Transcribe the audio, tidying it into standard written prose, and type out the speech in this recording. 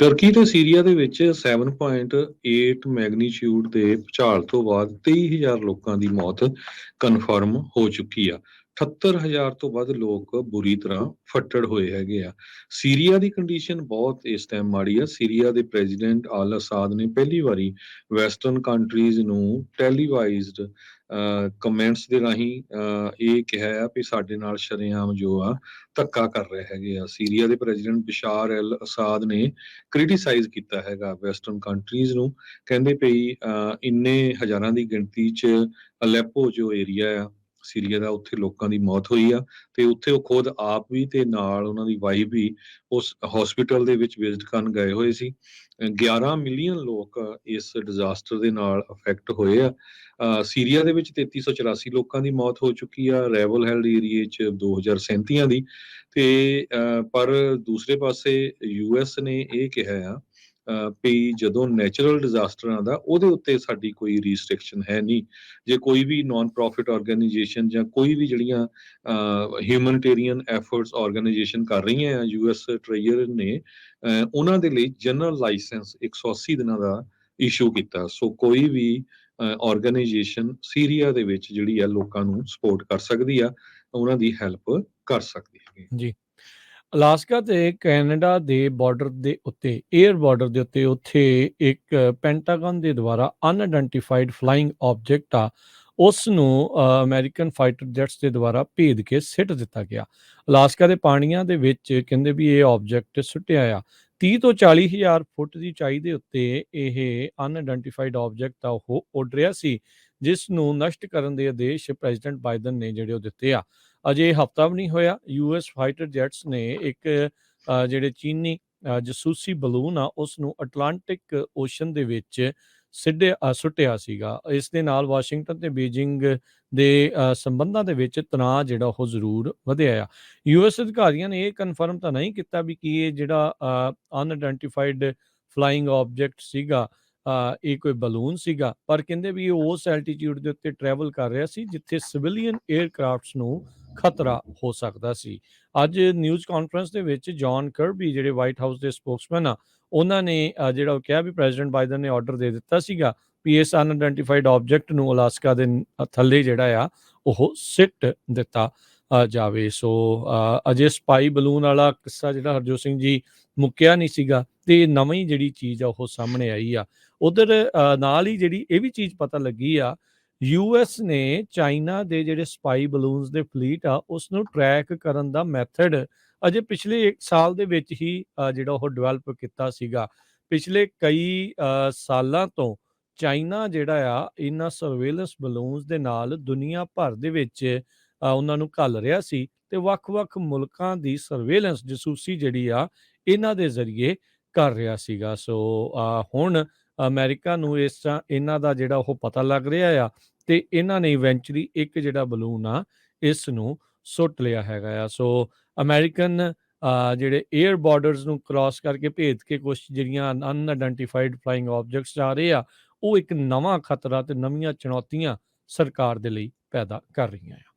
Turkey ਤੇ Syria ਦੇ ਵਿੱਚ 7.8 ਮੈਗਨੀਚਿਊਡ ਦੇ ਭੂਚਾਲ ਤੋਂ ਬਾਅਦ 23,000 ਲੋਕਾਂ ਦੀ ਮੌਤ ਕਨਫਰਮ ਹੋ ਚੁੱਕੀ ਆ। 78,000 ਤੋਂ ਵੱਧ ਲੋਕ ਬੁਰੀ ਤਰ੍ਹਾਂ ਫੱਟੜ ਹੋਏ ਹੈਗੇ ਆ। ਸੀਰੀਆ ਦੀ ਕੰਡੀਸ਼ਨ ਬਹੁਤ ਇਸ ਟਾਈਮ ਮਾੜੀ ਆ। ਸੀਰੀਆ ਦੇ ਪ੍ਰੈਜ਼ੀਡੈਂਟ ਅਲ ਅਸਾਦ ਨੇ ਪਹਿਲੀ ਵਾਰੀ ਵੈਸਟਰਨ ਕੰਟਰੀਜ਼ ਨੂੰ ਟੈਲੀਵਾਈਜ਼ਡ ਕਮੈਂਟਸ ਦੇ ਰਾਹੀਂ ਇਹ ਕਿਹਾ ਆ ਵੀ ਸਾਡੇ ਨਾਲ ਸ਼ਰੇਆਮ ਜੋ ਆ ਧੱਕਾ ਕਰ ਰਹੇ ਹੈਗੇ ਆ। ਸੀਰੀਆ ਦੇ ਪ੍ਰੈਜ਼ੀਡੈਂਟ ਬਸ਼ਾਰ ਅਲ ਅਸਾਦ ਨੇ ਕ੍ਰਿਟੀਸਾਈਜ਼ ਕੀਤਾ ਹੈਗਾ ਵੈਸਟਰਨ ਕੰਟਰੀਜ਼ ਨੂੰ, ਕਹਿੰਦੇ ਪਈ ਇੰਨੇ ਹਜ਼ਾਰਾਂ ਦੀ ਗਿਣਤੀ 'ਚ ਅਲੈਪੋ ਜੋ ਏਰੀਆ ਆ ਸੀਰੀਆ ਦਾ, ਉੱਥੇ ਲੋਕਾਂ ਦੀ ਮੌਤ ਹੋਈ ਆ ਤੇ ਉੱਥੇ ਉਹ ਖੁਦ ਆਪ ਵੀ ਤੇ ਨਾਲ ਉਹਨਾਂ ਦੀ ਵਾਈਫ ਵੀ ਉਸ ਹਸਪੀਟਲ ਦੇ ਵਿੱਚ ਵਿਜ਼ਿਟ ਕਰਨ ਗਏ ਹੋਏ ਸੀ। 11 ਮਿਲੀਅਨ ਲੋਕ ਇਸ ਡਿਜ਼ਾਸਟਰ ਦੇ ਨਾਲ ਅਫੈਕਟ ਹੋਏ ਆ। ਸੀਰੀਆ ਦੇ ਵਿੱਚ 3384 ਲੋਕਾਂ ਦੀ ਮੌਤ ਹੋ ਚੁੱਕੀ ਆ, ਰੈਵਲ ਹੈਲਡ ਏਰੀਏ 'ਚ 2037 ਦੀ। ਤੇ ਪਰ ਦੂਸਰੇ ਪਾਸੇ ਯੂਐਸ ਨੇ ਇਹ ਕਿਹਾ ਆ ਵੀ ਜਦੋਂ ਨੈਚੁਰਲ ਡਿਜ਼ਾਸਟਰ ਆਉਂਦਾ ਉਹਦੇ ਉੱਤੇ ਸਾਡੀ ਕੋਈ ਰੀਸਟ੍ਰਿਕਸ਼ਨ ਹੈ ਨਹੀਂ। ਜੇ ਕੋਈ ਵੀ ਨਾਨ ਪ੍ਰੋਫਿਟ ਆਰਗੇਨਾਈਜੇਸ਼ਨ ਜਾਂ ਕੋਈ ਵੀ ਜਿਹੜੀਆਂ ਹਿਊਮਨਿਟੇਰੀਅਨ ਐਫਰਟਸ ਆਰਗੇਨਾਈਜੇਸ਼ਨ ਕਰ ਰਹੀਆਂ ਆ, ਯੂਐਸ ਟ੍ਰੇਜਰ ਨੇ ਉਹਨਾਂ ਦੇ ਲਈ ਜਨਰਲ ਲਾਇਸੈਂਸ 180 ਦਿਨਾਂ ਦਾ ਇਸ਼ੂ ਕੀਤਾ। ਸੋ ਕੋਈ ਵੀ ਆਰਗੇਨਾਈਜੇਸ਼ਨ ਸੀਰੀਆ ਦੇ ਵਿੱਚ ਜਿਹੜੀ ਆ ਲੋਕਾਂ ਨੂੰ ਸਪੋਰਟ ਕਰ ਸਕਦੀ ਆ, ਉਹਨਾਂ ਦੀ ਹੈਲਪ ਕਰ ਸਕਦੀ ਹੈ ਜੀ। ਅਲਾਸਕਾ ਤੇ ਕੈਨੇਡਾ ਦੇ ਬਾਰਡਰ ਦੇ ਉੱਤੇ, ਏਅਰ ਬਾਰਡਰ ਦੇ ਉੱਤੇ, ਉੱਥੇ ਇੱਕ ਪੈਂਟਾਗਨ ਦੇ ਦੁਆਰਾ ਅਨਆਇਡੈਂਟੀਫਾਈਡ ਫਲਾਈਂਗ ਆਬਜੈਕਟ ਆ, ਉਸ ਨੂੰ ਅਮਰੀਕਨ ਫਾਈਟਰ ਜੈਟਸ ਦੇ ਦੁਆਰਾ ਭੇਦ ਕੇ ਸਿੱਟ ਦਿੱਤਾ ਗਿਆ। ਅਲਾਸਕਾ ਦੇ ਪਾਣੀਆਂ ਦੇ ਵਿੱਚ ਕਹਿੰਦੇ ਵੀ ਇਹ ਆਬਜੈਕਟ ਸੁੱਟਿਆ ਆ। 30 ਤੋਂ 40,000 ਫੁੱਟ ਦੀ ਉਚਾਈ ਦੇ ਉੱਤੇ ਇਹ ਅਨਆਇਡੈਂਟੀਫਾਈਡ ਆਬਜੈਕਟ ਆ ਉਹ ਉੱਡ ਰਿਹਾ ਸੀ, ਜਿਸ ਨੂੰ ਨਸ਼ਟ ਕਰਨ ਦੇ ਆਦੇਸ਼ ਪ੍ਰੈਜ਼ੀਡੈਂਟ ਬਾਈਡਨ ਨੇ ਜਿਹੜੇ ਉਹ ਦਿੱਤੇ ਆ। ਅਜੇ ਹਫ਼ਤਾ ਵੀ ਨਹੀਂ ਹੋਇਆ, ਯੂਐਸ ਫਾਈਟਰ ਜੈਟਸ ਨੇ ਇੱਕ ਜਿਹੜੇ ਚੀਨੀ ਜਸੂਸੀ ਬਲੂਨ ਆ ਉਸ ਨੂੰ ਅਟਲਾਂਟਿਕ ਓਸ਼ਨ ਦੇ ਵਿੱਚ ਸੁੱਟਿਆ ਸੀਗਾ। ਇਸ ਦੇ ਨਾਲ ਵਾਸ਼ਿੰਗਟਨ ਤੇ ਬੀਜਿੰਗ ਦੇ ਸੰਬੰਧਾਂ ਦੇ ਵਿੱਚ ਤਣਾਅ ਜਿਹੜਾ ਉਹ ਜ਼ਰੂਰ ਵਧਿਆ ਆ। ਯੂਐਸ ਅਧਿਕਾਰੀਆਂ ਨੇ ਇਹ ਕਨਫਰਮ ਤਾਂ ਨਹੀਂ ਕੀਤਾ ਵੀ ਕੀ ਇਹ ਜਿਹੜਾ ਅਨਆਇਡੈਂਟੀਫਾਈਡ ਫਲਾਈਂਗ ਆਬਜੈਕਟ ਸੀਗਾ ਇਹ ਕੋਈ ਬਲੂਨ ਸੀਗਾ, ਪਰ ਕਹਿੰਦੇ ਵੀ ਇਹ ਉਸ ਐਲਟੀਟਿਊਡ ਦੇ ਉੱਤੇ ਟਰੈਵਲ ਕਰ ਰਿਹਾ ਸੀ ਜਿੱਥੇ ਸਿਵਿਲੀਅਨ ਏਅਰਕ੍ਰਾਫਟਸ ਨੂੰ ਖਤਰਾ ਹੋ ਸਕਦਾ ਸੀ। ਅੱਜ ਨਿਊਜ਼ ਕਾਨਫਰੰਸ ਦੇ ਵਿੱਚ ਜੌਨ ਕਰਬੀ ਜਿਹੜੇ ਵਾਈਟ ਹਾਊਸ ਦੇ ਸਪੋਕਸਮੈਨ ਆ, ਉਹਨਾਂ ਨੇ ਜਿਹੜਾ ਉਹ ਕਿਹਾ ਵੀ ਪ੍ਰੈਜ਼ੀਡੈਂਟ ਬਾਈਡਨ ਨੇ ਆਰਡਰ ਦੇ ਦਿੱਤਾ ਸੀਗਾ ਵੀ ਇਸ ਅਨਆਇਡੈਂਟੀਫਾਈਡ ਆਬਜੈਕਟ ਨੂੰ ਅਲਾਸਕਾ ਦੇ ਥੱਲੇ ਜਿਹੜਾ ਆ ਉਹ ਸਿੱਟ ਦਿੱਤਾ ਜਾਵੇ। ਸੋ ਅਜੇ ਸਪਾਈ ਬਲੂਨ ਵਾਲਾ ਕਿੱਸਾ ਜਿਹੜਾ ਹਰਜੋਤ ਸਿੰਘ ਜੀ ਮੁੱਕਿਆ ਨਹੀਂ ਸੀਗਾ ਤੇ ਨਵੀਂ ਜਿਹੜੀ ਚੀਜ਼ ਆ ਉਹ ਸਾਹਮਣੇ ਆਈ ਆ। ਉਧਰ ਨਾਲ ਹੀ ਜਿਹੜੀ ਇਹ ਵੀ ਚੀਜ਼ ਪਤਾ ਲੱਗੀ ਆ, ਯੂਐਸ ਨੇ ਚਾਈਨਾ ਦੇ ਜਿਹੜੇ ਸਪਾਈ ਬਲੂਨਸ ਦੇ ਫਲੀਟ ਆ ਉਸ ਨੂੰ ਟਰੈਕ ਕਰਨ ਦਾ ਮੈਥਡ ਅਜੇ ਪਿਛਲੇ 1 ਸਾਲ ਦੇ ਵਿੱਚ ਹੀ ਜਿਹੜਾ ਉਹ ਡਿਵੈਲਪ ਕੀਤਾ ਸੀਗਾ। ਪਿਛਲੇ ਕਈ ਸਾਲਾਂ ਤੋਂ ਚਾਈਨਾ ਜਿਹੜਾ ਆ ਇਹਨਾਂ ਸਰਵੇਲੈਂਸ ਬਲੂਨਸ ਦੇ ਨਾਲ ਦੁਨੀਆ ਭਰ ਦੇ ਵਿੱਚ ਉਹਨਾਂ ਨੂੰ ਘੱਲ ਰਿਹਾ ਸੀ ਤੇ ਵੱਖ-ਵੱਖ ਮੁਲਕਾਂ ਦੀ ਸਰਵੇਲੈਂਸ ਜਸੂਸੀ ਜਿਹੜੀ ਆ ਇਹਨਾਂ ਦੇ ਜ਼ਰੀਏ ਕਰ ਰਿਹਾ ਸੀਗਾ। ਸੋ ਹੁਣ ਅਮਰੀਕਾ ਨੂੰ ਇਹਨਾਂ ਦਾ ਜਿਹੜਾ ਉਹ ਪਤਾ ਲੱਗ ਰਿਹਾ ਆ ਤੇ ਇਹਨਾਂ ਨੇ ਇਵੈਂਚੁਅਲੀ ਇੱਕ ਜਿਹੜਾ ਬਲੂਨ ਆ ਇਸ ਨੂੰ ਸੁੱਟ ਲਿਆ ਹੈਗਾ ਆ। ਸੋ ਅਮਰੀਕਨ ਜਿਹੜੇ ਏਅਰ ਬਾਰਡਰਸ ਨੂੰ ਕ੍ਰਾਸ ਕਰਕੇ ਭੇਜ ਕੇ ਕੁਝ ਜਿਹੜੀਆਂ ਅਨਆਇਡੈਂਟੀਫਾਈਡ ਫਲਾਈਂਗ ਆਬਜੈਕਟਸ ਆ ਰਹੇ ਆ, ਉਹ ਇੱਕ ਨਵਾਂ ਖਤਰਾ ਤੇ ਨਵੀਆਂ ਚੁਣੌਤੀਆਂ ਸਰਕਾਰ ਦੇ ਲਈ ਪੈਦਾ ਕਰ ਰਹੀਆਂ ਆ।